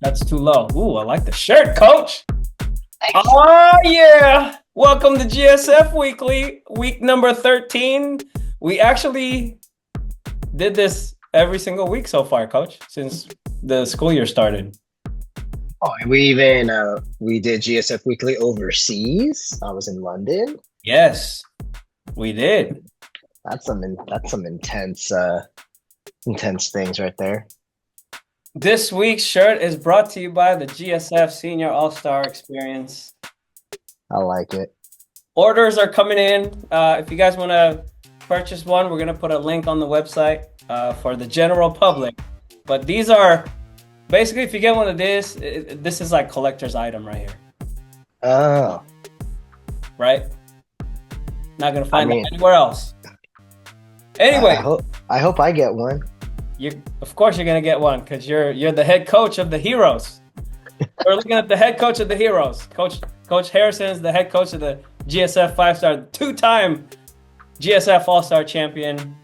That's too low. Ooh, I like the shirt, coach. Thank you. Oh, yeah. Welcome to GSF Weekly, week number 13. We actually did this every single week so far, coach, since the school year started. Oh, and we did GSF Weekly overseas. I was in London. Yes, we did. That's some intense things right there. This week's shirt is brought to you by the GSF Senior All-Star Experience. I like it. Orders are coming in. If you guys want to purchase one, we're going to put a link on the website for the general public. But these are basically, if you get one of this, this is like collector's item right here, Oh, right? Not going to find I mean, it anywhere else. I Anyway, hope I get one. of course you're going to get one because you're the head coach of the Heroes. We're looking at the head coach of the Heroes. Coach Harrison's the head coach of the GSF 5-star, two-time GSF All-Star champion.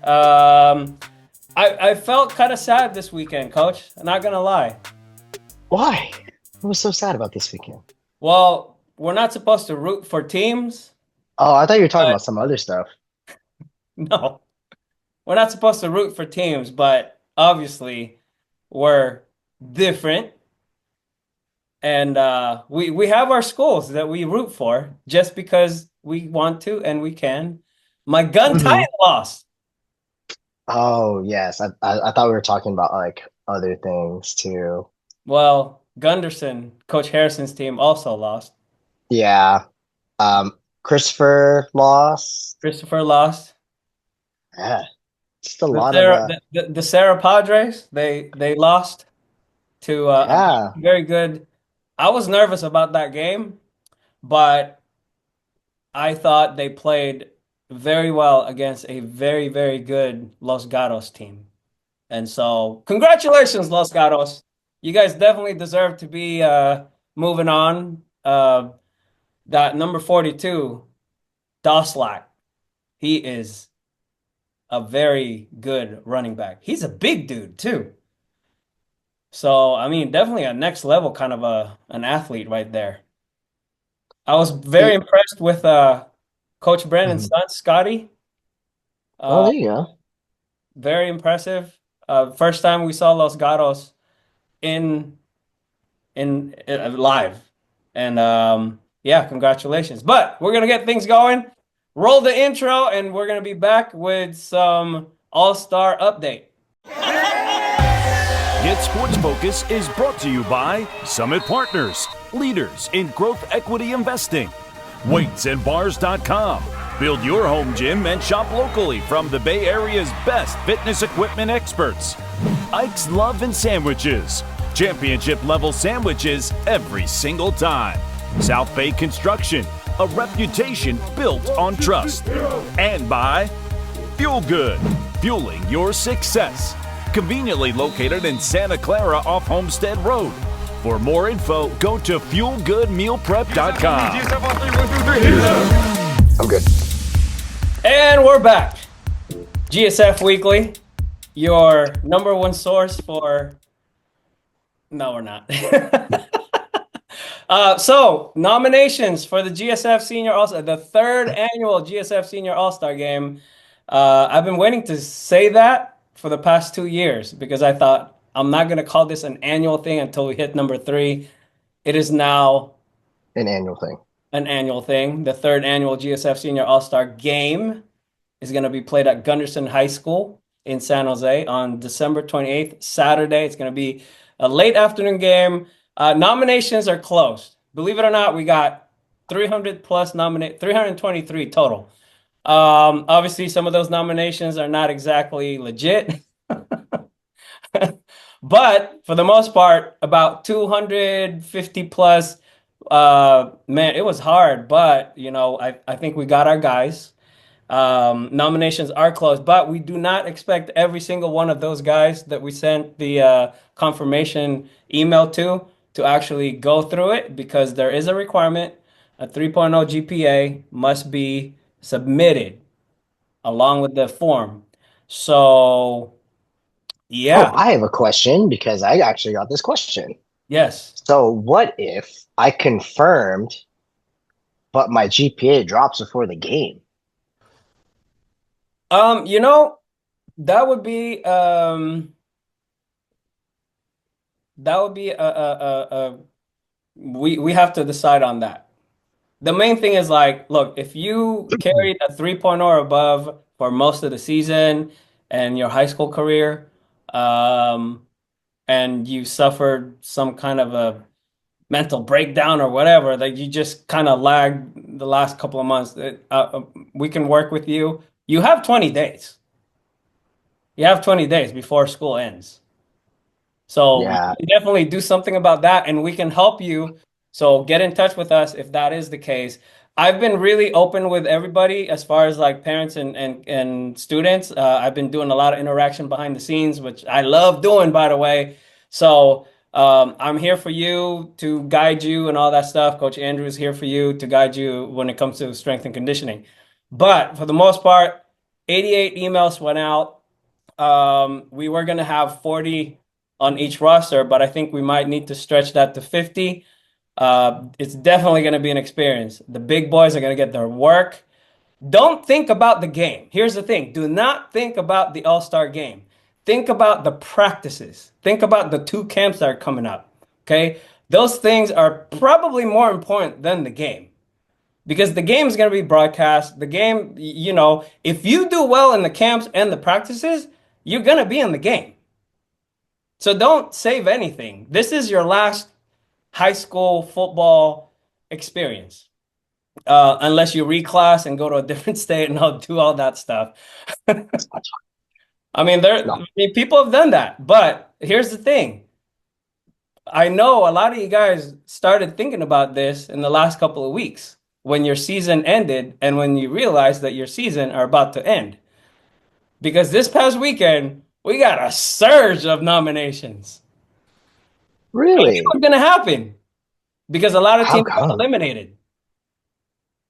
I felt kind of sad this weekend, Coach. I'm not gonna lie. Why? What was so sad about this weekend? Well, we're not supposed to root for teams. Oh, I thought you were talking But about some other stuff. no, we're not supposed to root for teams, but obviously we're different. And we have our schools that we root for just because we want to and we can. My gun Mhm. Titan lost. Oh, yes. I thought we were talking about like other things too. Well, Gunderson, Coach Harrison's team, also lost. Yeah. Christopher lost. Christopher lost. Yeah. Just a The lot of Sarah, the Sarah Padres, they lost to a yeah. very good. I was nervous about that game, but I thought they played very well against a very, very good Los Gatos team. And so, congratulations, Los Gatos. You guys definitely deserve to be moving on. That number 42, Doslack, he is a very good running back. He's a big dude too. So, I mean, definitely a next level kind of an athlete right there. I was very It, impressed with Coach Brandon's mhm. son, Scotty. Oh, Uh, there you go. very impressive. First time we saw Los Gatos in live. And yeah, congratulations. But we're gonna get things going. Roll the intro, and we're gonna be back with some All-Star update. Get Sports Focus is brought to you by Summit Partners, leaders in growth equity investing. Weightsandbars.com. Build your home gym and shop locally from the Bay Area's best fitness equipment experts. Ike's Love and Sandwiches. Championship level sandwiches every single time. South Bay Construction, a reputation built on trust. And by Fuel Good, fueling your success. Conveniently located in Santa Clara off Homestead Road. For more info, go to fuelgoodmealprep.com. I'm good. And we're back. GSF Weekly, your number one source for. No, we're not. So, nominations for the GSF Senior All-Star, the third annual GSF Senior All-Star game. I've been waiting to say that for the past 2 years because I thought I'm not going to call this an annual thing until we hit number 3. It is now An annual thing. an annual thing. The third annual GSF Senior All-Star game is going to be played at Gunderson High School in San Jose on December 28th, Saturday. It's going to be a late afternoon game. Nominations are closed. Believe it or not, we got 300 plus 323 total. Obviously, some of those nominations are not exactly legit. But for the most part, about 250 plus. Man, it was hard, but I think we got our guys. Nominations are closed, but we do not expect every single one of those guys that we sent the confirmation email to actually go through it because there is a requirement. A 3.0 GPA must be submitted along with the form. So, Oh, yeah. I have a question because I actually got this question. Yes. So what if I confirmed, but my GPA drops before the game? You know, that would be that would be we have to decide on that. The main thing is like, look, if you carried a 3.0 or above for most of the season and your high school career, um, and you suffered some kind of a mental breakdown or whatever, that you just kind of lagged the last couple of months, we can work with you. You have 20 days. You have 20 days before school ends. So we Yeah, can definitely do something about that and we can help you. So get in touch with us if that is the case. I've been really open with everybody as far as like parents and students. I've been doing a lot of interaction behind the scenes, which I love doing, by the way. So I'm here for you to guide you and all that stuff. Coach Andrew is here for you to guide you when it comes to strength and conditioning. But for the most part, 88 emails went out. We were going to have 40 on each roster, but I think we might need to stretch that to 50. It's definitely going to be an experience. The big boys are going to get their work. Don't think about the game. Here's the thing. Do not think about the All-Star game. Think about the practices. Think about the two camps that are coming up. Okay? Those things are probably more important than the game because the game is going to be broadcast. The game, if you do well in the camps and the practices, you're going to be in the game. So don't save anything. This is your last high school football experience, unless you reclass and go to a different state and I'll do all that stuff. no, I mean, people have done that, but here's the thing. I know a lot of you guys started thinking about this in the last couple of weeks when your season ended and when you realized that your season are about to end. Because this past weekend, we got a surge of nominations. I knew it really? was going to happen because a lot of How teams got come? eliminated.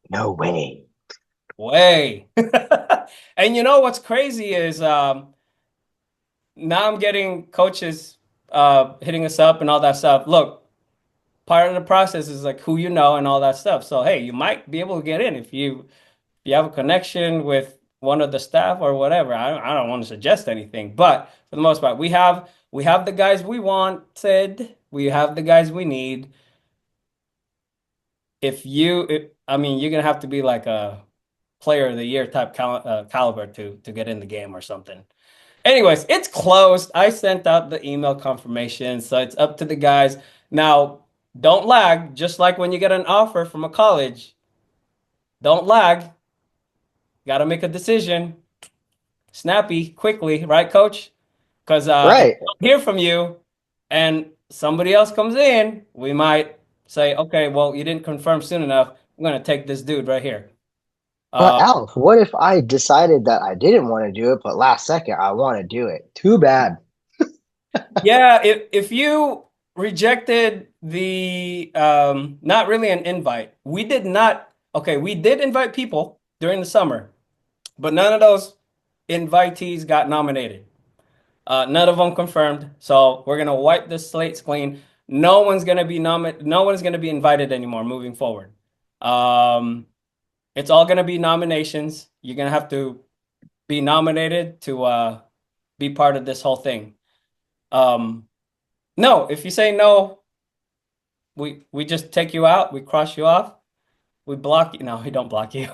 No way. Way. And you know what's crazy is now I'm getting coaches hitting us up and all that stuff. Look, part of the process is like who you know and all that stuff. So hey, you might be able to get in if you have a connection with one of the staff or whatever. I don't want to suggest anything, but for the most part, we have the guys we wanted. We have the guys we need. I mean, you're gonna have to be like a player of the year type caliber to get in the game or something. Anyways, it's closed. I sent out the email confirmation, so it's up to the guys. Now, don't lag, just like when you get an offer from a college. Don't lag. Got to make a decision. Snappy, quickly, right, coach? Because if Right. we don't hear from you and somebody else comes in, we might say, okay, well, you didn't confirm soon enough. I'm going to take this dude right here. But Uh, Alf, what if I decided that I didn't want to do it, but last second I want to do it? Too bad. Yeah, if you rejected the not really an invite, we did not. Okay, we did invite people during the summer, but none of those invitees got nominated. None of them confirmed. So we're gonna wipe the slate clean. No one's gonna be invited anymore moving forward. Um, it's all gonna be nominations. You're gonna have to be nominated to be part of this whole thing. Um, no, if you say no, we just take you out, we cross you off, we block you. No, we don't block you.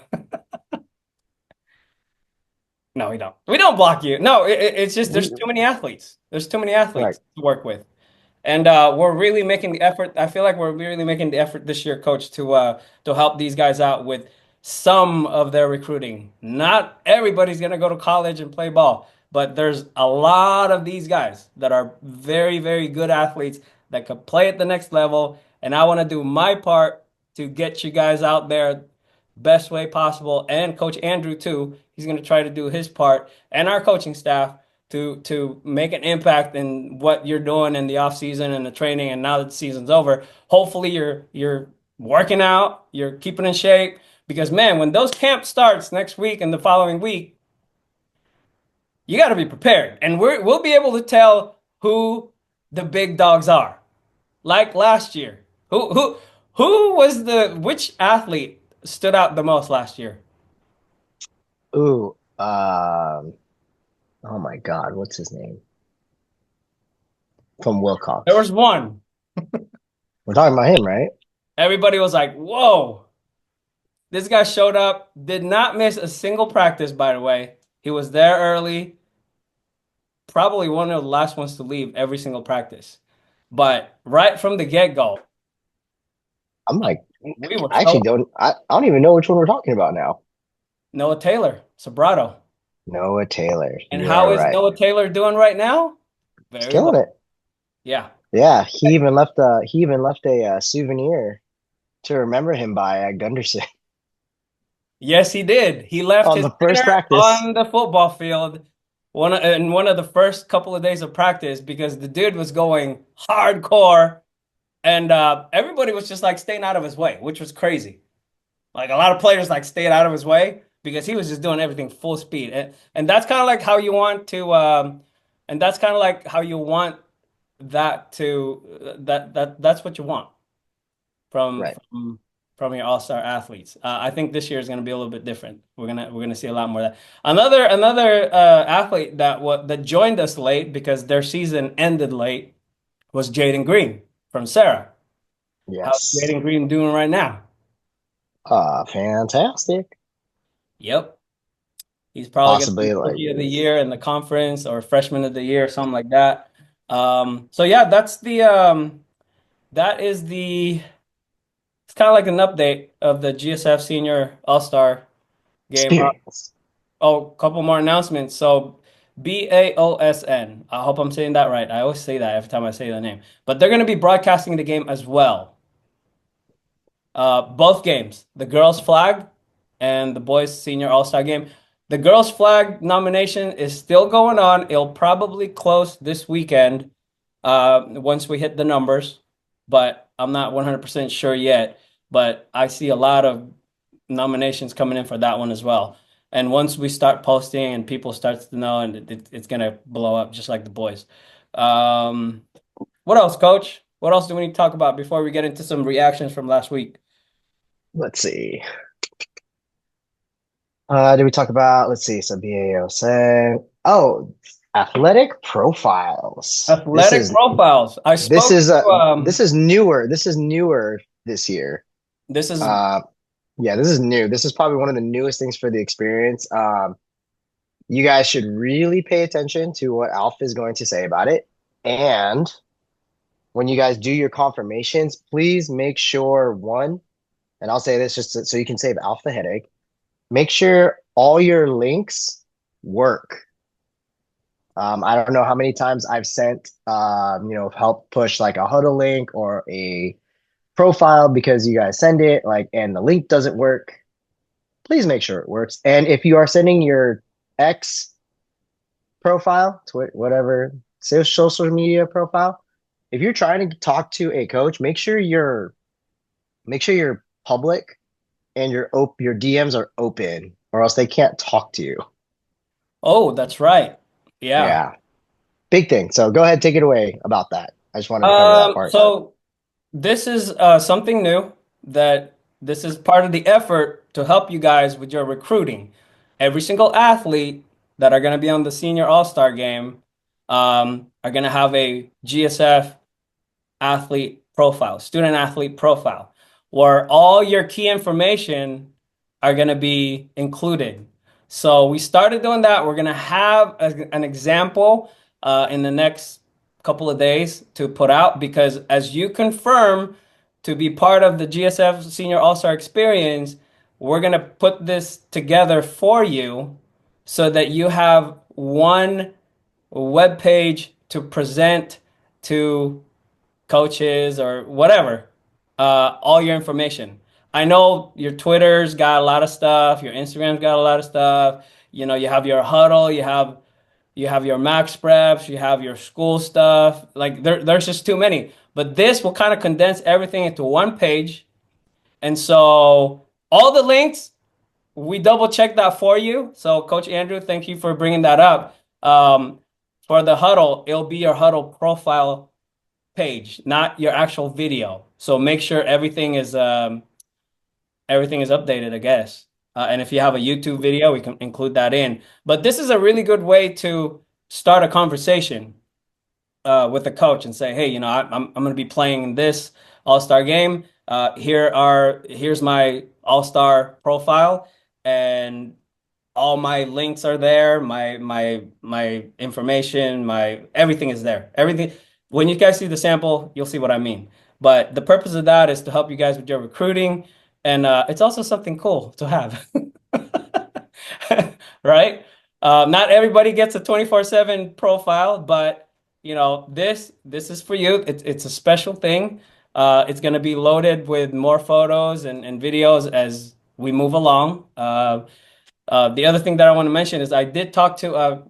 No, we don't. We don't block you. No, it's just there's We, too many athletes. There's too many right. athletes to work with. And we're really making the effort. I feel like we're really making the effort this year, coach, to help these guys out with some of their recruiting. Not everybody's gonna go to college and play ball, but there's a lot of these guys that are very, very good athletes that could play at the next level. And I want to do my part to get you guys out there best way possible. And Coach Andrew too. He's gonna try to do his part, and our coaching staff to make an impact in what you're doing in the off season and the training and now that the season's over. Hopefully you're working out, you're keeping in shape because man, when those camp starts next week and the following week, you got to be prepared. And we'll be able to tell who the big dogs are. like last year. Who was which athlete stood out the most last year? Ooh, oh my God, what's his name? From There Wilcox. was one. We're talking about him, right? Everybody was like, "Whoa, this guy showed up, did not miss a single practice, by the way. He was there early, probably one of the last ones to leave every single practice. But right from the get-go, I'm like, we were I so actually I don't even know which one we're talking about now. Noah Taylor, Sobrato. Noah Taylor. And You are how is right. Noah Taylor doing right now? He's Very killing well. it. Yeah. Yeah, he even left a souvenir to remember him by at Gunderson Yes, he did. He left on his the first dinner practice. on the football field in one of the first couple of days of practice because the dude was going hardcore and everybody was just like staying out of his way, which was crazy. Like a lot of players like stayed out of his way because he was just doing everything full speed. And that's kind of like how you want to and that's kind of like how you want that to that's what you want from Right. from from your all-star athletes. I think this year is going to be a little bit different. We're gonna see a lot more of that. Another athlete that joined us late because their season ended late was Jaden Green from Sarah. How's Yes. Jaden Green doing right now? Fantastic. Yep. He's probably going to be Possibly like rookie of the year in the conference or freshman of the year, something like that. So yeah, that is it's kind of like an update of the GSF Senior All-Star game. experience. Oh, couple more announcements. So BAOSN. I hope I'm saying that right. I always say that every time I say the name. But they're going to be broadcasting the game as well. Both games, the girls' flag and the boys' senior all-star game. The girls' flag nomination is still going on. It'll probably close this weekend once we hit the numbers, but I'm not 100% sure yet. But I see a lot of nominations coming in for that one as well. And once we start posting and people starts to know, and it's gonna blow up just like the boys. What else, Coach? What else do we need to talk about before we get into some reactions from last week? Let's see. Did we talk about, let's see, so BAO said, oh, athletic profiles. Athletic profiles. I spoke to This is newer. This is newer this year. this is Uh, yeah, this is new. This is probably one of the newest things for the experience. You guys should really pay attention to what Alf is going to say about it. And when you guys do your confirmations, please make sure one, and I'll say this just so you can save Alf the headache, make sure all your links work. I don't know how many times I've sent, help push like a huddle link or a profile because you guys send it like, and the link doesn't work. Please make sure it works. And if you are sending your X profile, Twitter, whatever, social media profile, if you're trying to talk to a coach, make sure you're public and your DMs are open, or else they can't talk to you. oh, that's right. Yeah. Yeah, big thing. So go ahead, take it away about that. I just wanted to cover that part. So this is something new that this is part of the effort to help you guys with your recruiting. Every single athlete that are going to be on the senior all-star game are going to have a GSF athlete profile, student athlete profile, where all your key information are going to be included. So we started doing that. We're going to have an example in the next couple of days to put out because as you confirm to be part of the GSF Senior All-Star experience, we're going to put this together for you so that you have one web page to present to coaches or whatever, all your information. I know your Twitter's got a lot of stuff, your Instagram's got a lot of stuff. You know, you have your huddle, you have your max preps, you have your school stuff. Like there's just too many. But this will kind of condense everything into one page. And so all the links, we double check that for you. So Coach Andrew, thank you for bringing that up. For the huddle, it'll be your huddle profile page, not your actual video. So make sure everything is updated, I guess. And if you have a YouTube video, we can include that in. But this is a really good way to start a conversation with the coach and say, hey, I'm going to be playing this All-Star game. Here's my All-Star profile, and all my links are there. My information, my everything is there. Everything. When you guys see the sample, you'll see what I mean. But the purpose of that is to help you guys with your recruiting, and it's also something cool to have, right? Not everybody gets a 24/7 profile, but this is for you. It's a special thing. It's going to be loaded with more photos and videos as we move along. The other thing that I want to mention is I did talk to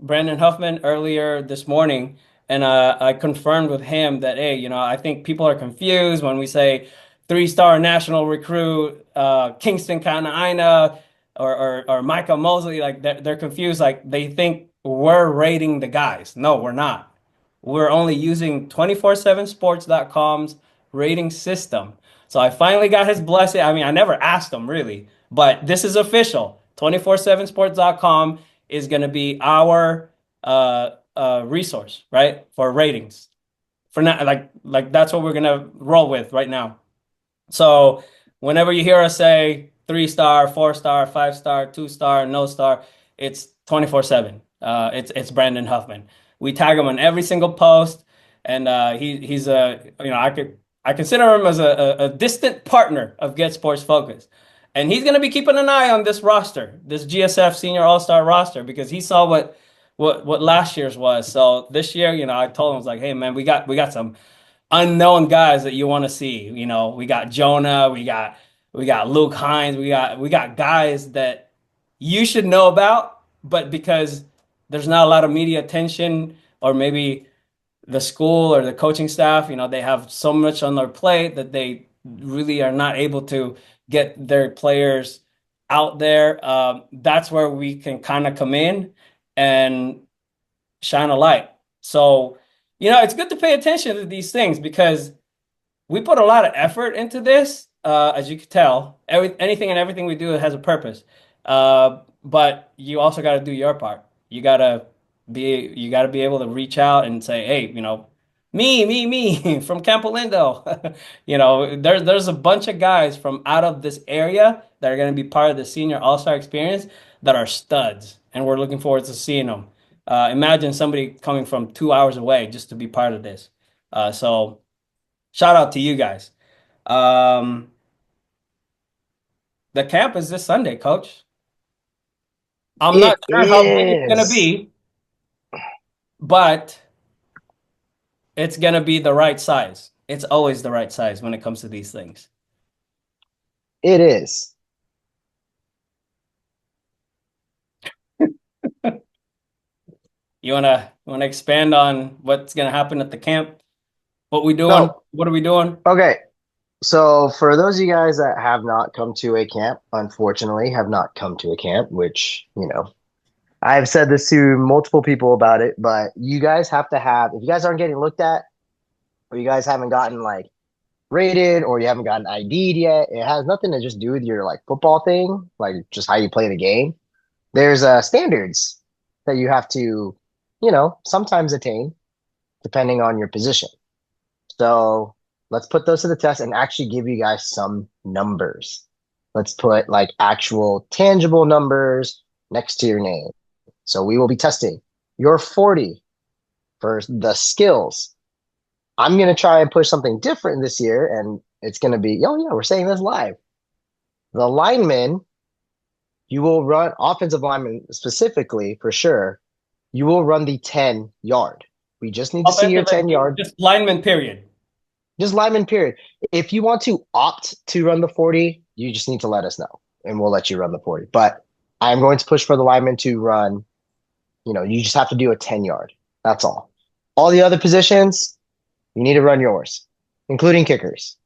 Brandon Huffman earlier this morning, and I confirmed with him that, hey, I think people are confused when we say three-star national recruit, Kingston Kanaina, or Micah Mosley. Like they're confused. Like they think we're rating the guys. No, we're not. We're only using 247sports.com's rating system. So I finally got his blessing. I mean, I never asked him really, but this is official. 247sports.com is going to be our resource, right? For ratings. For now, like that's what we're going to roll with right now. So whenever you hear us say 3-star, 4-star, 5-star, 2-star, no star, it's 24/7. It's Brandon Huffman. We tag him on every single post, and he's I consider him as a distant partner of GetSportsFocus. And he's going to be keeping an eye on this roster, this GSF Senior All-Star roster, because he saw what last year's was. So this year, I told him, I was like, hey man, we got some unknown guys that you want to see. We got Jonah, we got Luke Hines, we got guys that you should know about, but because there's not a lot of media attention, or maybe the school or the coaching staff, they have so much on their plate that they really are not able to get their players out there. That's where we can kind of come in and shine a light. So, it's good to pay attention to these things because we put a lot of effort into this, as you can tell. Anything and everything we do has a purpose. But you also got to do your part. You got to be able to reach out and say, hey, me from Campo Lindo. There's a bunch of guys from out of this area that are going to be part of the senior all-star experience that are studs, and we're looking forward to seeing them. Imagine somebody coming from 2 hours away just to be part of this. So shout out to you guys. The camp is this Sunday, Coach. I'm not It sure how big it's going to is. be, but it's going to be the right size. It's always the right size when it comes to these things. It is. You wanna expand on what's gonna happen at the camp? What we doing? No. What are we doing? Okay. So for those of you guys that have not come to a camp, unfortunately, have not come to a camp, which, I've said this to multiple people about it, but you guys have to have, if you guys aren't getting looked at, or you guys haven't gotten like rated, or you haven't gotten ID'd yet, it has nothing to just do with your like football thing, like just how you play the game. There's standards that you have to, sometimes attain depending on your position. So let's put those to the test and actually give you guys some numbers. Let's put like actual tangible numbers next to your name. So we will be testing your 40 for the skills. I'm going to try and push something different this year, and it's going to be, oh yeah, we're saying this live. The linemen, you will run, offensive linemen specifically for sure, you will run the 10-yard. We just need to see your Offensive, 10-yard. just lineman, period. Just lineman, period. If you want to opt to run the 40, you just need to let us know, and we'll let you run the 40. But I'm going to push for the lineman to run, you just have to do a 10-yard. That's all. All the other positions, you need to run yours, including kickers.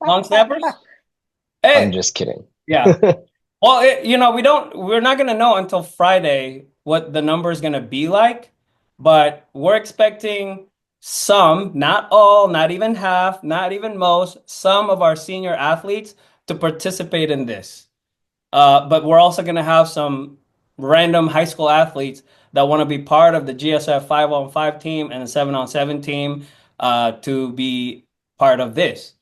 Long snappers? I'm Hey, just kidding. yeah. Well, we're not gonna know until Friday what the number is gonna be like. but we're expecting some, not all, not even half, not even most, some of our senior athletes to participate in this. But we're also going to have some random high school athletes that want to be part of the GSF 5-on-5 team and the 7-on-7 team to be part of this.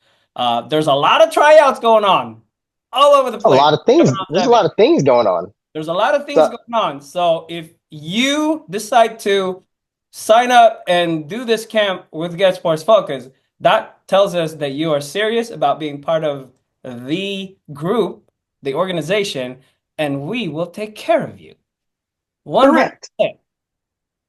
There's a lot of tryouts going on all over the A place. lot of things. There's a 7-on-7. lot of things going on. There's a lot of things So going on. So if you decide to sign up and do this camp with Get Sports Focus, that tells us that you are serious about being part of the group, the organization, and we will take care of you. correct, 100%.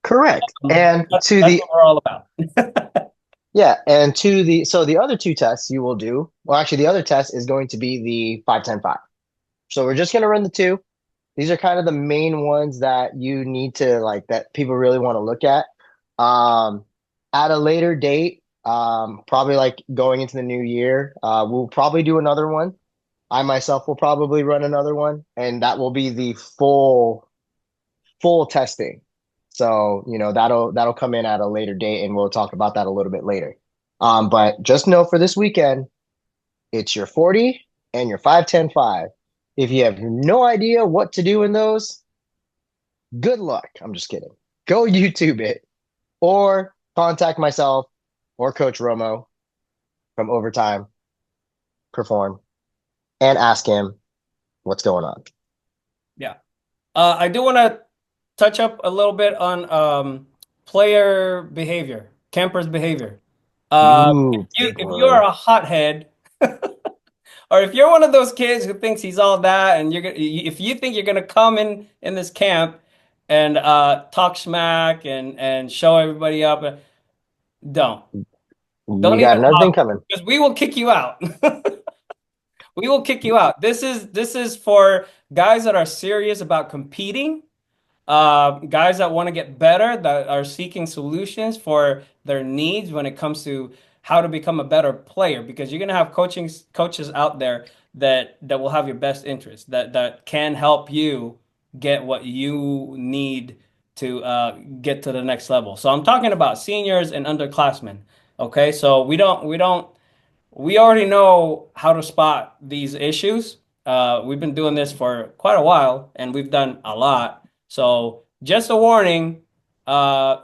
correct. And to That's the what we're all about. yeah, and to the so the other two tests you will do. Well, actually, the other test is going to be the 5-10-5. So we're just going to run the two. These are kind of the main ones that you need to like that people really want to look at. Um, at a later date, probably like going into the new year, we'll probably do another one. I myself will probably run another one, and that will be the full testing. So, that'll come in at a later date and we'll talk about that a little bit later. But just know for this weekend, it's your 40 and your 5-10-5. If you have no idea what to do in those, good luck. I'm just kidding. Go YouTube it or contact myself or Coach Romo from Overtime Perform and ask him what's going on. Yeah. I do want to touch up a little bit on player behavior, campers behavior. If Ooh, you big if you're one. a hothead, or if you're one of those kids who thinks he's all that, and if you think you're gonna come in this camp and talk smack and show everybody up, don't You don't got even another thing talk coming. because we will kick you out. We will kick you out. This is for guys that are serious about competing, guys that want to get better, that are seeking solutions for their needs when it comes to how to become a better player. Because you're gonna have coaches out there that will have your best interest, that can help you get what you need to get to the next level. So I'm talking about seniors and underclassmen. Okay, so we already know how to spot these issues. We've been doing this for quite a while and we've done a lot. So just a warning, uh,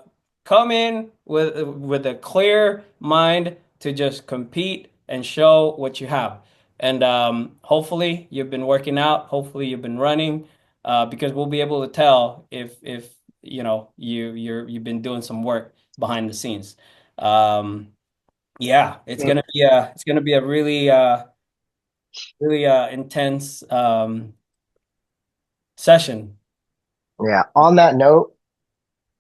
come in with a clear mind to just compete and show what you have. And hopefully you've been working out, hopefully you've been running, because we'll be able to tell if you've been doing some work behind the scenes. Yeah, it's gonna be a really intense session. Yeah. On that note,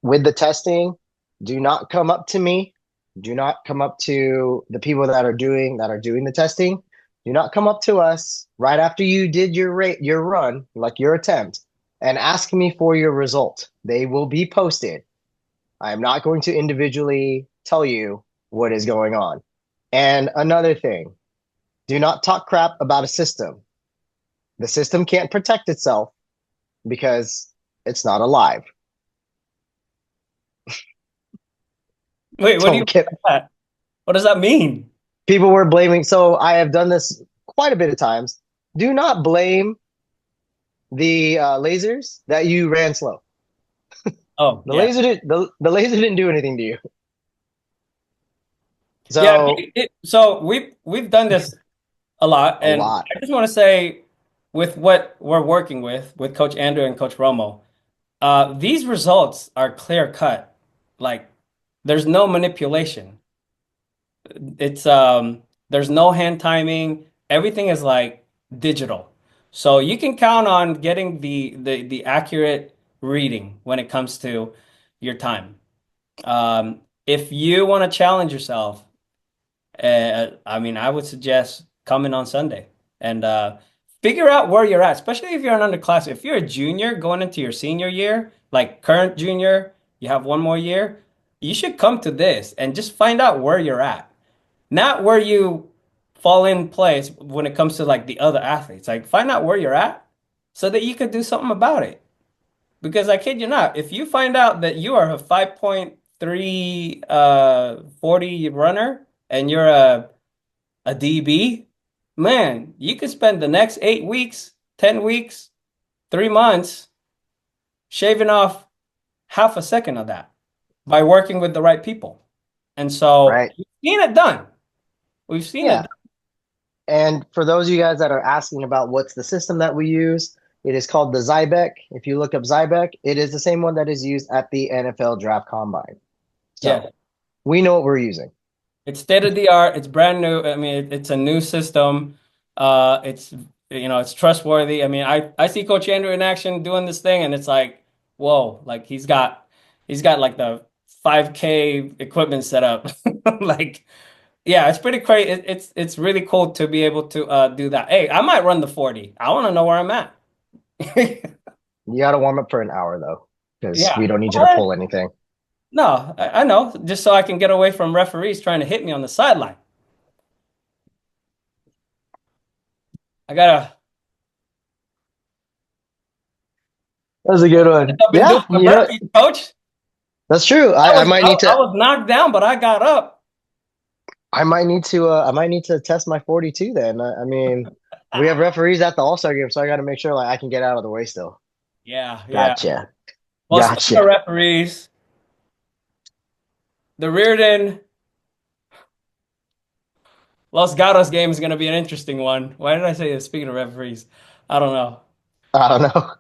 with the testing, do not come up to me. Do not come up to the people that are doing the testing. Do not come up to us right after you did your run, like your attempt, and ask me for your result. They will be posted. I am not going to individually tell you what is going on. And another thing, do not talk crap about a system. The system can't protect itself because it's not alive. Wait, what do you Don't mean get by that? What does that mean? people were blaming. So I have done this quite a bit of times. Do not blame the lasers that you ran slow. Oh, The yeah. laser did the laser didn't do anything to you. Yeah, So so we've done this a lot, a and lot. I just want to say with what we're working with Coach Andrew and Coach Romo, these results are clear cut. Like there's no manipulation. It's there's no hand timing. Everything is like digital. So you can count on getting the accurate reading when it comes to your time. If you want to challenge yourself, I mean, I would suggest coming on Sunday and figure out where you're at, especially if you're an underclass. If you're a junior going into your senior year, like current junior, you have one more year, you should come to this and just find out where you're at. Not where you fall in place when it comes to like the other athletes. Like find out where you're at so that you could do something about it. Because I kid you not, if you find out that you are a 5.3 40 runner and you're a DB, man, you could spend the next 8 weeks, 10 weeks, 3 months shaving off half a second of that by working with the right people. And so right? we've seen it done. We've seen it Yeah. done. And for those of you guys that are asking about what's the system that we use, it is called the Zybeck. If you look up Zybeck, it is the same one that is used at the NFL Draft Combine. Yeah. So we know what we're using. It's state of the art. It's brand new. I mean, it's a new system. It's it's trustworthy. I mean, I see Coach Andrew in action doing this thing, and it's like, whoa, like he's got like the 5K equipment set up. Like, yeah, it's pretty crazy. It's really cool to be able to do that. Hey, I might run the 40. I want to know where I'm at. You got to warm up for an hour though, because Yeah. we don't need you to What? pull anything. No, I know. Just so I can get away from referees trying to hit me on the sideline. I gotta. That was a good one. I've been doing Yeah, my you know, burpees, coach. that's true. I I was might I, need I to was knocked down, but I got up. I might need to test my 42 then. I mean, we have referees at the All-Star game, so I got to make sure like I can get out of the way still. Yeah, yeah. Gotcha. Well, speaking of Gotcha. referees, the Reardon Los Gatos game is going to be an interesting one. Why did I say this? Speaking of referees, I don't know. I don't know.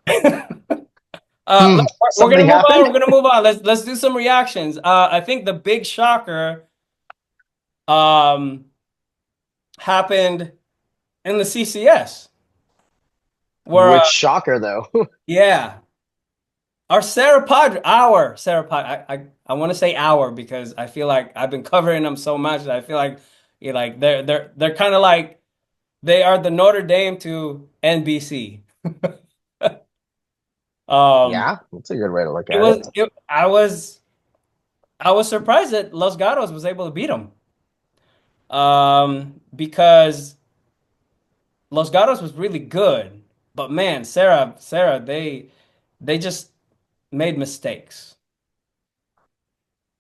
We're gonna Something move on. happened? We're gonna move on. Let's do some reactions. I think the big shocker um happened in the CCS where Which shocker though. yeah, our Sarah Padre, I want to say our because I feel like I've been covering them so much that I feel like they're kind of like they are the Notre Dame to NBC. Um, Yeah, that's a good way to look it at was it. it, I was surprised that Los Gatos was able to beat them. Because Los Gatos was really good, but man, Sarah, they just made mistakes.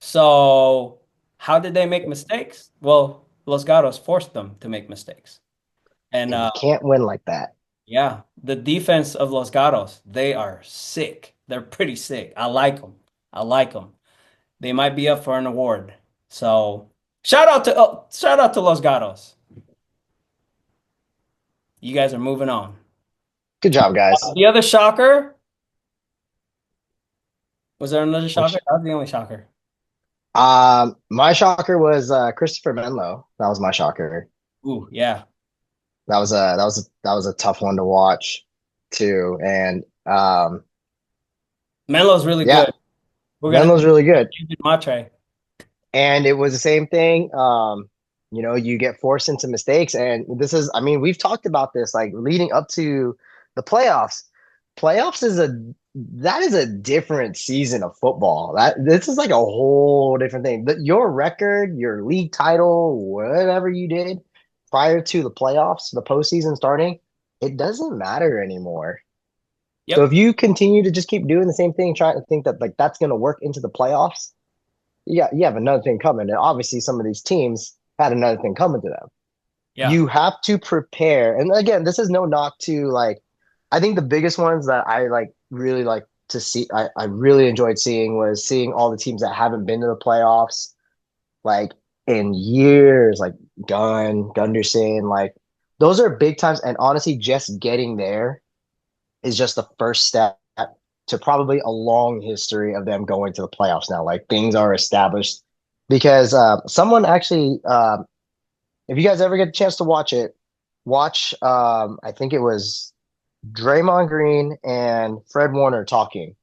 So how did they make mistakes? Well, Los Gatos forced them to make mistakes. And And you can't win like that. yeah, the defense of Los Gatos, they are sick. They're pretty sick. I like them. I like them. They might be up for an award. So shout out to Los Gatos. You guys are moving on. Good job, guys. The other shocker, was there another shocker? Which That was the only shocker. my shocker was Christopher Menlo. That was my shocker. Ooh, yeah. That was a tough one to watch too. And Melo's really yeah, good. We're gonna Menlo's really good. keep Matre. And it was the same thing. You get forced into mistakes. And this is, I mean, we've talked about this like leading up to the playoffs. Playoffs is that is a different season of football. That this is like a whole different thing. Your record, your league title, whatever you did prior to the playoffs, the postseason starting, it doesn't matter anymore. So Yep. if you continue to just keep doing the same thing, trying to think that like that's going to work into the playoffs, yeah, you have another thing coming. And obviously, some of these teams had another thing coming to them. Yeah. You have to prepare. And again, this is no knock to like, I think the biggest ones that I like really like to see, I really enjoyed seeing was seeing all the teams that haven't been to the playoffs like in years, like Gunderson, like those are big times. And honestly, just getting there is just the first step to probably a long history of them going to the playoffs now. Like things are established because someone actually, if you guys ever get a chance to watch it, watch. I think it was Draymond Green and Fred Warner talking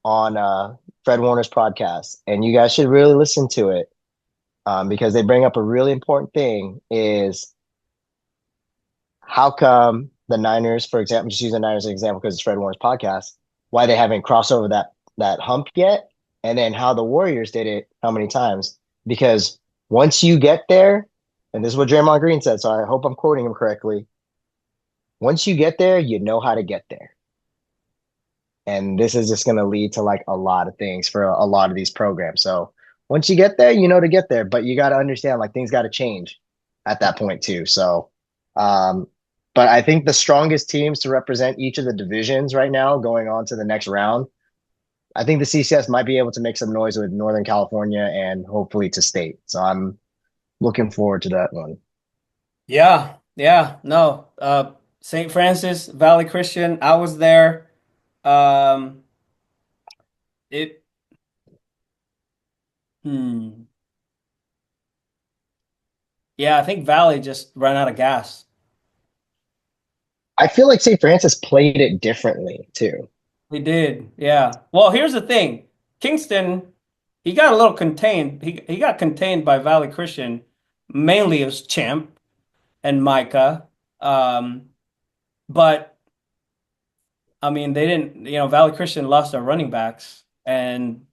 on Fred Warner's podcast, and you guys should really listen to it because they bring up a really important thing: is how come the Niners, for example, just use the Niners as an example because it's Fred Warner's podcast, why they haven't crossed over that hump yet, and then how the Warriors did it, how many times? Because once you get there, and this is what Draymond Green said, so I hope I'm quoting him correctly. Once you get there, you know how to get there. And this is just going to lead to like a lot of things for a lot of these programs. So once you get there, you know to get there, but you got to understand like things got to change at that point too. So, um, but I think the strongest teams to represent each of the divisions right now going on to the next round, I think the CCS might be able to make some noise with Northern California and hopefully to state. So I'm looking forward to that one. Yeah, yeah, no. St. Francis Valley Christian, I was there. Um, it, hmm. Yeah, I think Valley just ran out of gas. I feel like St. Francis played it differently too. He did, yeah. Well, here's the thing. Kingston, he got a little contained. He got contained by Valley Christian. Mainly it was Champ and Micah. Um, but I mean, they didn't, Valley Christian lost their running backs and,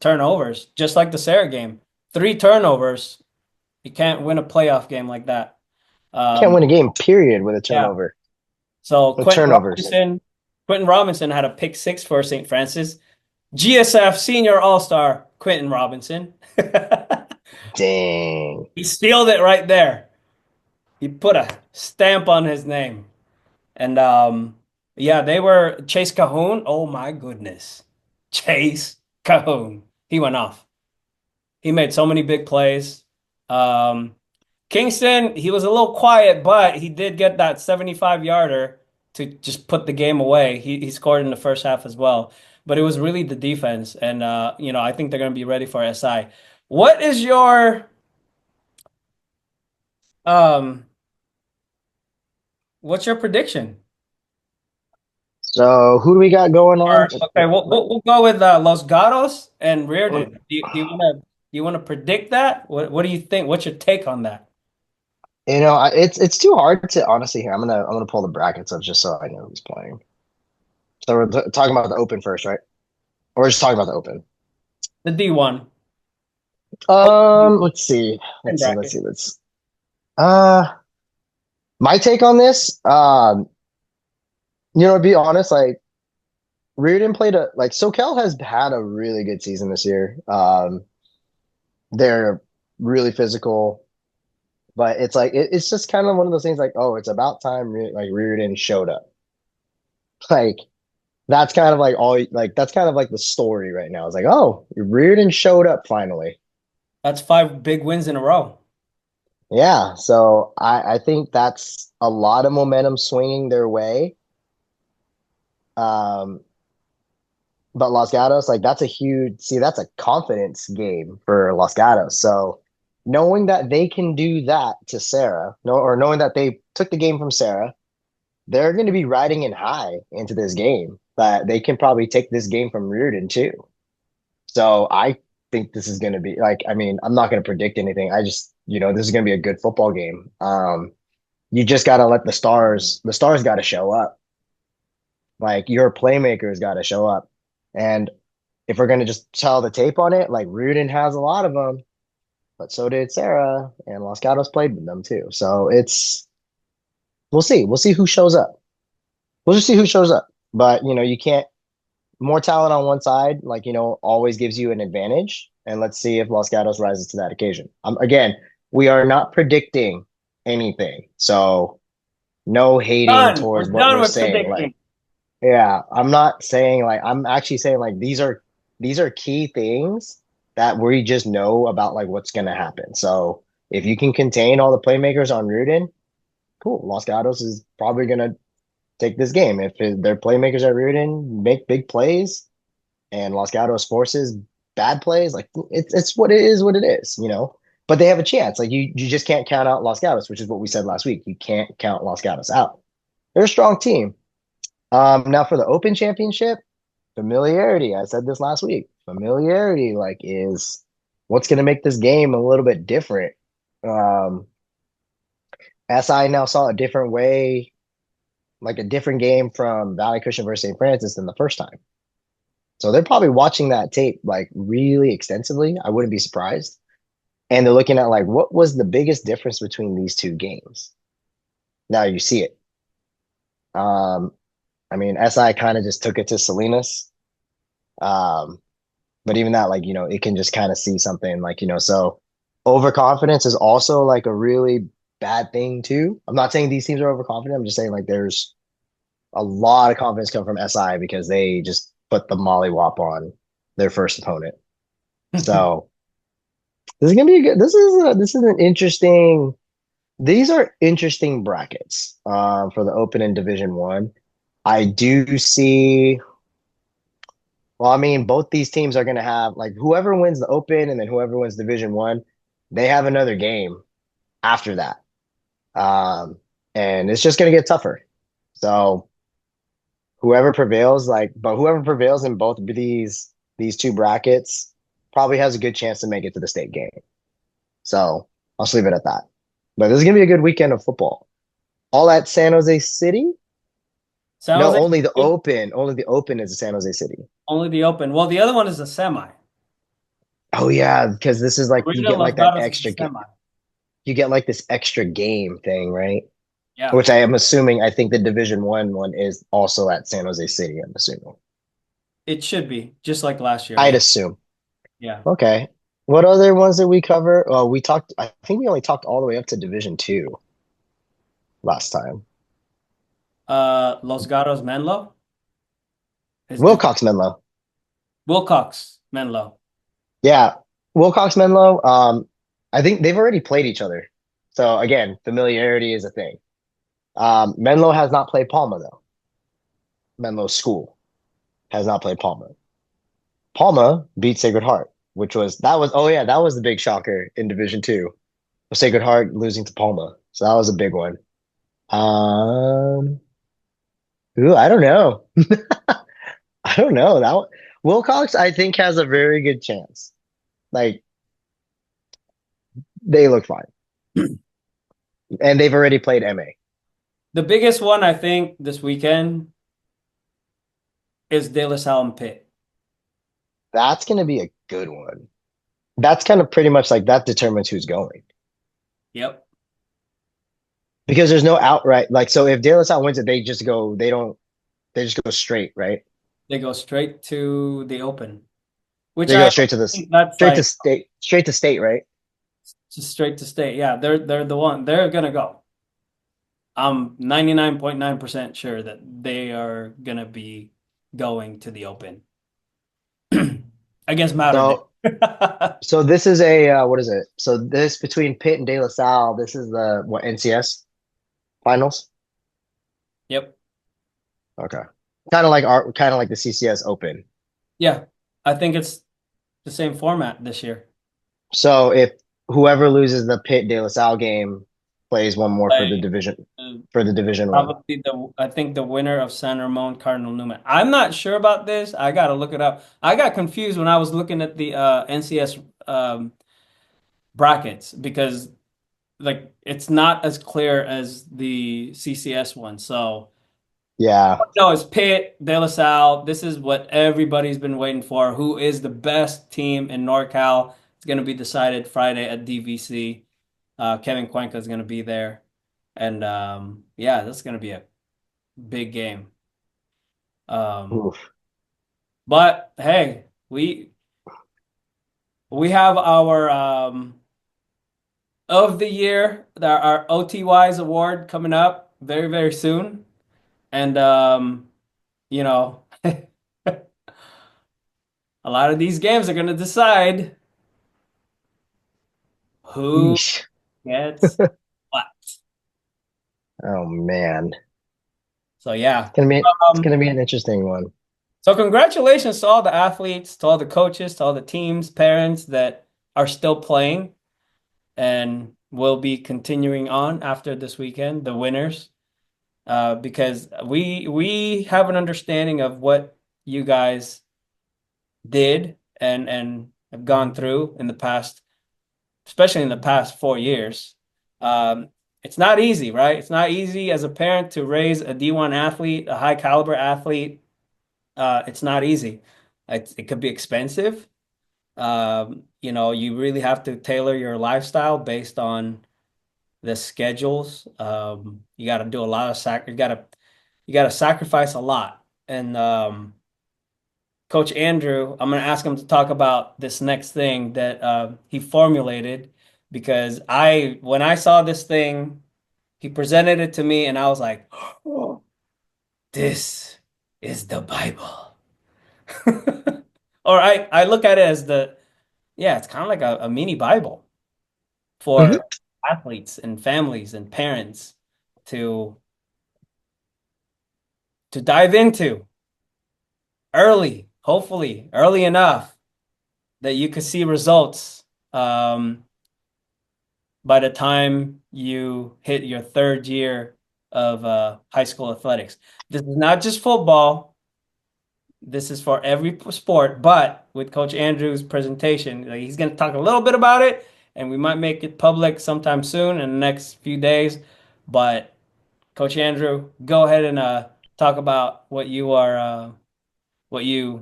turnovers, just like the Sarah game. Three turnovers. You can't win a playoff game like that. Can't Um, win a game, period, with a yeah. turnover, So with turnovers. Quentin Robinson had a pick six for St. Francis. GSF Senior All-Star Quentin Robinson. Dang. He sealed it right there. He put a stamp on his name. And yeah, they were Chase Cahoon. Oh my goodness. Chase Cahoon. He went off. He made so many big plays. Um, Kingston, he was a little quiet, but he did get that 75-yarder to just put the game away. He scored in the first half as well. But it was really the defense. And I think they're gonna be ready for SI. What is your um what's your prediction? So who do we got going on? Okay, we'll go with Los Gatos and Reardon. Do you want to predict that? What do you think? What's your take on that? It's too hard to honestly here. I'm gonna pull the brackets up just so I know who's playing. So we're talking about the open first, right? Or we're just talking about the open. The D1 Let's see. open Let's see. Let's bracket. see. Let's uh my take on this, to be honest, like Reardon played a like SoCal has had a really good season this year. They're really physical. But it's like it's just kind of one of those things like, oh, it's about time like Reardon showed up. Like that's kind of like all like that's kind of like the story right now. It's like, oh, Reardon showed up finally. That's five big wins in a row. Yeah. So I think that's a lot of momentum swinging their way. Um, but Los Gatos, like that's a confidence game for Los Gatos. So knowing that they can do that to Sarah, no, or knowing that they took the game from Sarah, they're going to be riding in high into this game, but they can probably take this game from Reardon too. So I think this is going to be like, I mean, I'm not going to predict anything. I just, this is going to be a good football game. You just got to let the stars got to show up. Like your playmakers got to show up. And if we're going to just tell the tape on it, like Reardon has a lot of them, but so did Sarah, and Los Gatos played with them too. So we'll see. We'll see who shows up. We'll just see who shows up. But you can't more talent on one side, like always gives you an advantage. And let's see if Los Gatos rises to that occasion. Again, we are not predicting anything, so no hating Done. We're towards what done we're with saying. Like, predicting. yeah, I'm not saying like I'm actually saying like these are key things that we just know about like what's gonna happen. So if you can contain all the playmakers on Reardon, cool. Los Gatos is probably gonna take this game. If their playmakers at Reardon make big plays and Los Gatos forces bad plays, like it's what it is, what it is. But they have a chance. Like you just can't count out Los Gatos, which is what we said last week. You can't count Los Gatos out. They're a strong team. Now for the Open Championship, familiarity. I said this last week. Familiarity, like, is what's going to make this game a little bit different. Um, SI now saw a different way, like a different game from Valley Christian versus St. Francis than the first time. So they're probably watching that tape like really extensively. I wouldn't be surprised. And they're looking at like what was the biggest difference between these two games. Now you see it. Um, I mean, SI kind of just took it to Salinas. Um, but even that, like, it can just kind of see something like, so overconfidence is also like a really bad thing too. I'm not saying these teams are overconfident. I'm just saying like there's a lot of confidence come from SI because they just put the mollywop on their first opponent. So this is gonna be a good. This is an interesting. These are interesting brackets for the Open in Division One. I do see. Well, I mean, both these teams are going to have like whoever wins the Open and then whoever wins Division One, they have another game after that, and it's just going to get tougher. So whoever prevails, but whoever prevails in both of these two brackets probably has a good chance to make it to the state game. So I'll just leave it at that. But this is gonna be a good weekend of football. All at San Jose City? San No, Jose, only the Open. Only the Open is San Jose City. only the Open. Well, the other one is a semi. Oh yeah, because this is like you Arena get Los like that Gatos is a extra game. semi. You get like this extra game thing, right? Yeah, Which I am assuming. I think the Division one is also at San Jose City. I'm assuming. it should be just like last year. I'd Yeah, assume. yeah. Okay. What other ones did we cover? Oh, we talked. I think we only talked all the way up to Division two last time. Los Gatos Menlo is Wilcox Menlo. Wilcox Menlo. Yeah, Wilcox Menlo. I think they've already played each other. So again, familiarity is a thing. Menlo has not played Palma though. Menlo School has not played Palma. Palma beat Sacred Heart, oh yeah, that was the big shocker in Division Two. Sacred Heart losing to Palma. So that was a big one. Um, I don't know. I don't know. Wilcox, I think, has a very good chance. Like they look fine. And they've already played MA. The biggest one I think this weekend is De La Salle and Pitt. That's going to be a good one. That's kind of pretty much like that determines who's going Yep, because there's no outright like so if De La Salle wins it, they just go straight, right? they go straight to the Open, which They I go straight to think that's straight to like state, right? just straight to state. Yeah, they're the one. They're gonna go. I'm 99.9% sure that they are gonna be going to the Open against Mater So Dei. so this is a what is it? So this between Pitt and De La Salle, this is the what NCS finals? Yep. Okay. Kind of like the CCS Open. Yeah, I think it's the same format this year. So if whoever loses the Pitt De La Salle game plays one more for the Like, division uh, for the division one. probably I think the winner of San Ramon Cardinal Newman. I'm not sure about this. I gotta look it up. I got confused when I was looking at the NCS brackets because like it's not as clear as the CCS one. So Yeah. no, it's Pitt, De La Salle. This is what everybody's been waiting for. Who is the best team in NorCal? It's going to be decided Friday at DVC. Kevin Cuenca is going to be there. And yeah, that's going to be a big game. Um, Oof. but hey, we have our of the year, our OTYs award coming up very, very soon. And you know, a lot of these games are going to decide who Yeesh. gets what. Oh man. So yeah. It's Um, gonna be an interesting one. so congratulations to all the athletes, to all the coaches, to all the teams, parents that are still playing and will be continuing on after this weekend, the winners. Because we have an understanding of what you guys did and have gone through in the past, especially in the past 4 years. It's not easy, right? It's not easy as a parent to raise a D1 athlete, a high caliber athlete. It's not easy. It could be expensive. You really have to tailor your lifestyle based on the schedules. You got to do a lot of you got to you got to sacrifice a lot. And Coach Andrew, I'm going to ask him to talk about this next thing that he formulated because when I saw this thing, he presented it to me and I was like, oh, this is the Bible. Or I look at it as yeah, it's kind of like a mini Bible Mhm. for athletes and families and parents to dive into early, hopefully early enough that you could see results by the time you hit your third year of high school athletics. This is not just football. This is for every sport, but with Coach Andrew's presentation, like, he's going to talk a little bit about it, and we might make it public sometime soon in the next few days. But Coach Andrew, go ahead and talk about what you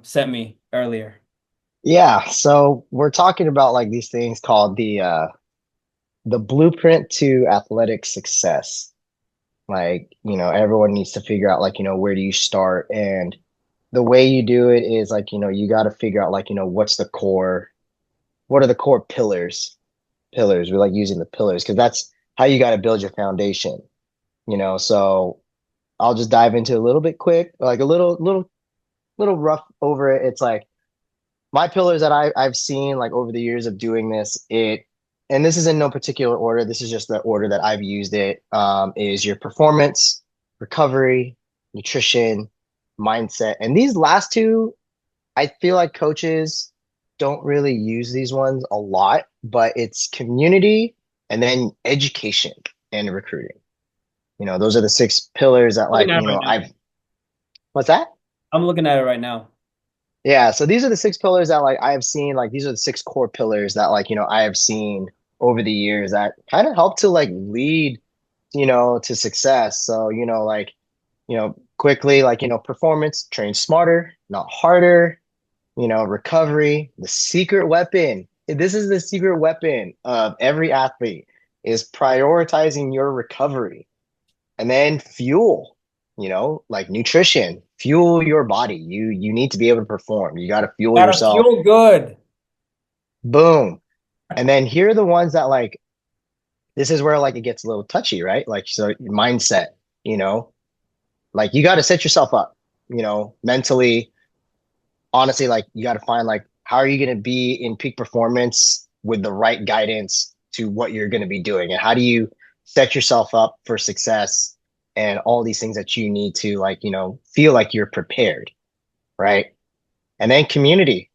sent me earlier. Yeah, so we're talking about like these things called the blueprint to athletic success. Like, everyone needs to figure out like, where do you start? And the way you do it is like, you got to figure out like, what are the core pillars? Pillars. We like using the pillars because that's how you got to build your foundation. So I'll just dive into a little bit quick, like a little rough over it. It's like my pillars that I've seen like over the years of doing this, and this is in no particular order. This is just the order that I've used it. Is your performance, recovery, nutrition, mindset, and these last two, I feel like coaches don't really use these ones a lot, but it's community and then education and recruiting. Those are the six pillars that Looking like, at it right now. what's that? I'm looking at it right now. Yeah, so these are the six pillars that like I have seen, like these are the six core pillars that like, I have seen over the years that kind of help to like lead, to success. So, like, quickly, like, performance, train smarter, not harder, recovery, the secret weapon. This is the secret weapon of every athlete is prioritizing your recovery. And then fuel, like nutrition, fuel your body. You need to be able to perform. You got to fuel Gotta yourself. fuel good. Boom. And then here are the ones that like this is where like it gets a little touchy, right? Like so mindset, you know, like you got to set yourself up, mentally. Honestly, like you got to find like how are you going to be in peak performance with the right guidance to what you're going to be doing and how do you set yourself up for success and all these things that you need to like, feel like you're prepared, right? And then community.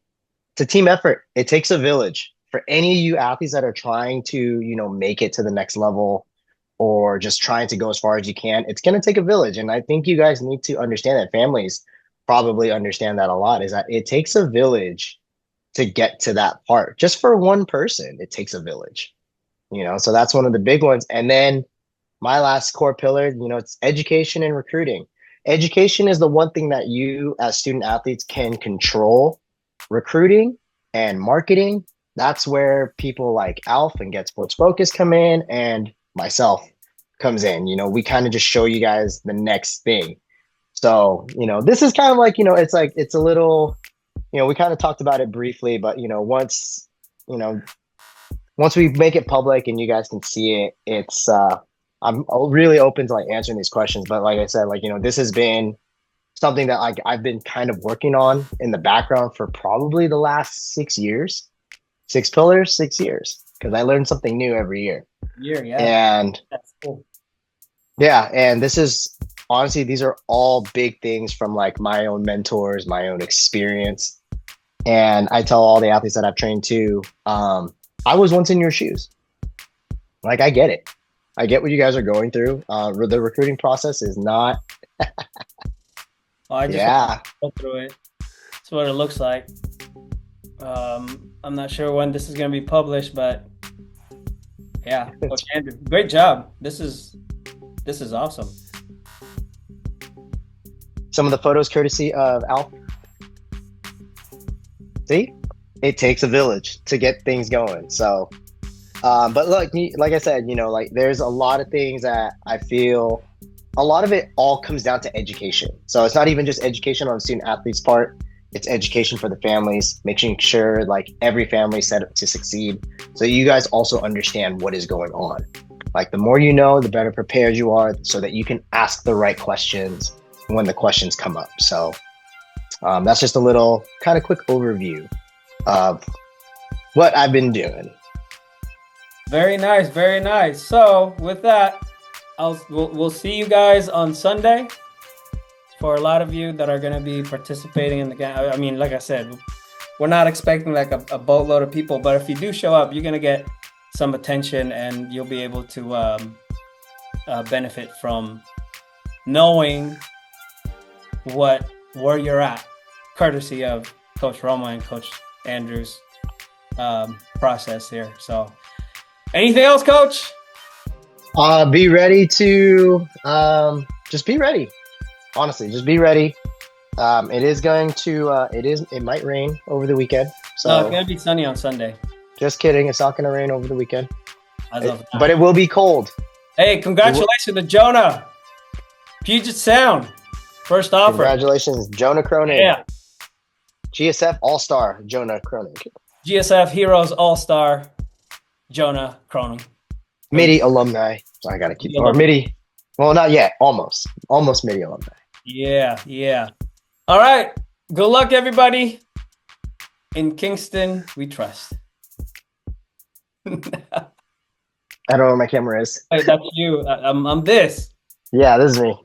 It's a team effort. It takes a village. For any of you athletes that are trying to, make it to the next level or just trying to go as far as you can, it's going to take a village. And I think you guys need to understand that families probably understand that a lot is that it takes a village to get to that part. Just for one person, it takes a village, so that's one of the big ones. And then my last core pillar, it's education and recruiting. Education is the one thing that you as student athletes can control. Recruiting and marketing, that's where people like Alf and GetSportsFocus come in and myself comes in. We kind of just show you guys the next thing. So, this is kind of like, it's like, it's a little, we kind of talked about it briefly, but, you know, once we make it public and you guys can see it, it's, I'm really open to like answering these questions. But like I said, like, this has been something that like I've been kind of working on in the background for probably the last 6 years. Six pillars, 6 years. Because I learn something new every year. Yeah. And That's cool. yeah, and this is honestly, these are all big things from like my own mentors, my own experience. And I tell all the athletes that I've trained too, I was once in your shoes. Like I get it. I get what you guys are going through. The recruiting process is not. Well, I just Yeah. go through it. That's what it looks like. I'm not sure when this is going to be published, but yeah, Coach Andrew, great job. This is awesome. Some of the photos courtesy of Alf. See, it takes a village to get things going. So, but look, like I said, like there's a lot of things that I feel a lot of it all comes down to education. So it's not even just education on the student athlete's part. It's education for the families, making sure like every family is set up to succeed. So you guys also understand what is going on. Like the more you know, the better prepared you are so that you can ask the right questions when the questions come up. So that's just a little kind of quick overview of what I've been doing. Very nice, very nice. So with that, we'll see you guys on Sunday. For a lot of you that are going to be participating in the game, I mean, like I said, we're not expecting like a boatload of people, but if you do show up, you're going to get some attention and you'll be able to benefit from knowing where you're at, courtesy of Coach Roma and Coach Andrews' process here. So anything else, Coach? Be ready to just be ready. Honestly, just be ready. It is going to it might rain over the weekend. So No, it's gonna be sunny on Sunday. Just kidding. It's not gonna rain over the weekend. As of now. But it will be cold. Hey, congratulations to Jonah. Puget Sound. First offer. Congratulations, Jonah Cronin. Yeah. GSF All-Star, Jonah Cronin. GSF Heroes All-Star, Jonah Cronin. MIDI alumni. So I gotta keep or MIDI. Well, not yet. Almost MIDI alumni. Yeah. All right. Good luck, everybody. In Kingston, we trust. I don't know where my camera is. Hey, that's you. I'm this. Yeah, this is me.